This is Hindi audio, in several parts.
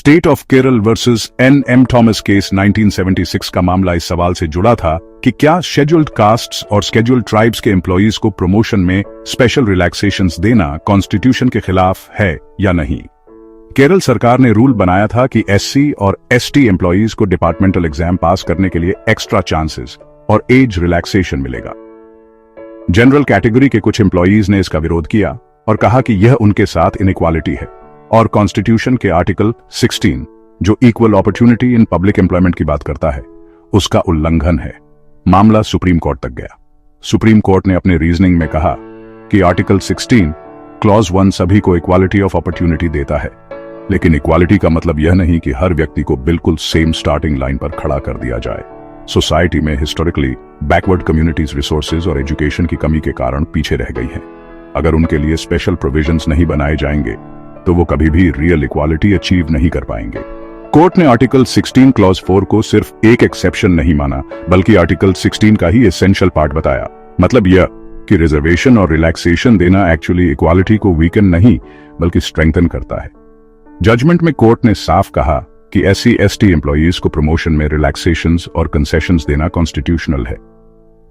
State of Kerala versus N M. Thomas case 1976 का मामला इस सवाल से जुड़ा था कि क्या शेड्यूल्ड कास्ट्स और शेड्यूल्ड ट्राइब्स के एम्प्लॉइज को प्रमोशन में स्पेशल रिलैक्सेशंस देना कॉन्स्टिट्यूशन के खिलाफ है या नहीं। केरल सरकार ने रूल बनाया था कि एससी और एसटी एम्प्लॉइज को डिपार्टमेंटल एग्जाम पास करने के लिए एक्स्ट्रा चांसेस और एज रिलैक्सेशन मिलेगा। जनरल कैटेगरी के कुछ एम्प्लॉइज ने इसका विरोध किया और कहा कि यह उनके साथ इनइक्वालिटी है और कॉन्स्टिट्यूशन के आर्टिकल 16 जो equal opportunity in public employment की बात करता है उसका उल्लंघन है। मामला सुप्रीम कोर्ट तक गया। सुप्रीम कोर्ट ने अपने रीजनिंग में कहा कि आर्टिकल 16 क्लॉज 1 सभी को इक्वालिटी ऑफ अपॉर्चुनिटी देता है, लेकिन इक्वालिटी का मतलब यह नहीं कि हर व्यक्ति को बिल्कुल सेम स्टार्टिंग लाइन पर खड़ा कर दिया जाए। सोसाइटी में हिस्टोरिकली बैकवर्ड कम्युनिटीज रिसोर्सेज और एजुकेशन की कमी के कारण पीछे रह गई हैं। अगर उनके लिए स्पेशल प्रोविजंस नहीं बनाए जाएंगे तो वो कभी भी रियल इक्वालिटी अचीव नहीं कर पाएंगे। कोर्ट ने आर्टिकल 16 क्लॉज 4 को सिर्फ एक एक्सेप्शन नहीं माना, बल्कि आर्टिकल 16 का ही एसेंशियल पार्ट बताया। मतलब यह कि रिजर्वेशन और रिलैक्सेशन देना एक्चुअली इक्वालिटी को वीकन नहीं बल्कि स्ट्रेंथन करता है। जजमेंट में कोर्ट ने साफ कहा कि SC/ST एम्प्लॉइज को प्रमोशन में रिलैक्सेशंस और कंसेशंस देना कॉन्स्टिट्यूशनल है।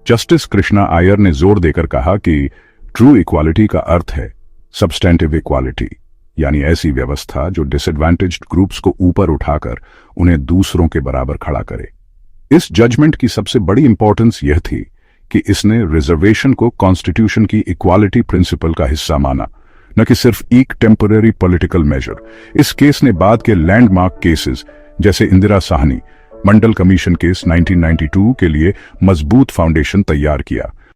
जस्टिस कृष्णा आयर ने जोर देकर कहा कि ट्रू इक्वालिटी का अर्थ है सब्सटेंटिव इक्वालिटी, यानी ऐसी व्यवस्था जो डिसएडवांटेज्ड ग्रुप्स को ऊपर उठाकर उन्हें दूसरों के बराबर खड़ा करे। इस जजमेंट की सबसे बड़ी इंपॉर्टेंस यह थी कि इसने रिजर्वेशन को कॉन्स्टिट्यूशन की इक्वालिटी प्रिंसिपल का हिस्सा माना, न कि सिर्फ एक टेम्पररी पॉलिटिकल मेजर। इस केस ने बाद के लैंडमार्क केसेस जैसे इंदिरा साहनी मंडल कमीशन केस 1992 के लिए मजबूत फाउंडेशन तैयार किया।